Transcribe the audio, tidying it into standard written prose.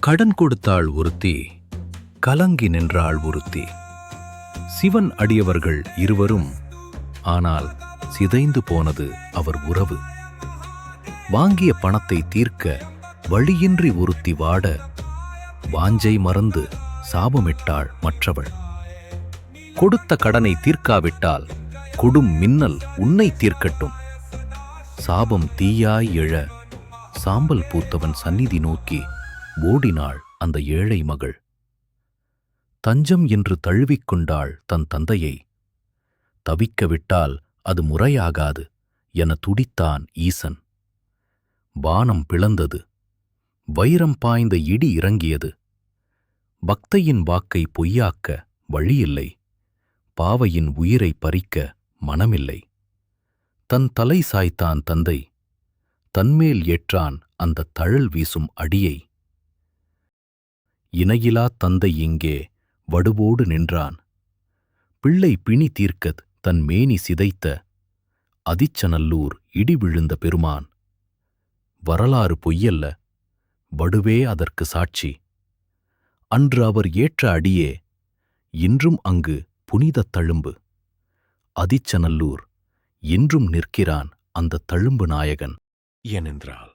கடன் கொடுத்தாள் ஒருத்தி, கலங்கி நின்றாள் ஒருத்தி. சிவன் அடியவர்கள் இருவரும், ஆனால் சிதைந்து போனது அவர் உறவு. வாங்கிய பணத்தை தீர்க்க வழியின்றி ஒருத்தி வாட, வாஞ்சை மறந்து சாபமிட்டாள் மற்றவள். கொடுத்த கடனை தீர்க்காவிட்டால் கொடும் மின்னல் உன்னை தீர்க்கட்டும். சாபம் தீயாய் எழ சாம்பல் பூத்தவன் சந்நிதி நோக்கி ஓடினாள் அந்த ஏழை மகள். தஞ்சம் என்று தழுவிக்கொண்டாள் தன் தந்தையை. தவிக்க விட்டால் அது முறையாகாது என துடித்தான் ஈசன். வானம் பிளந்தது, வைரம் பாய்ந்த இடி இறங்கியது. பக்தையின் வாக்கை பொய்யாக்க வழியில்லை, பாவையின் உயிரை பறிக்க மனமில்லை. தன் தலை சாய்த்தான் தந்தை, தன்மேல் ஏற்றான் அந்த தழல் வீசும் அடியை. இணையிலாத் தந்தை இங்கே வடுவோடு நின்றான். பிள்ளை பிணி தீர்க்கத் தன் மேனி சிதைத்த அதிச்சநல்லூர் இடி விழுந்த பெருமான். வரலாறு பொய்யல்ல, வடுவே அதற்கு சாட்சி. அன்று அவர் ஏற்ற அடியே இன்றும் அங்கு புனிதத் தழும்பு. அதிச்சநல்லூர் இன்றும் நிற்கிறான் அந்த தழும்பு நாயகன். ஏனென்றால்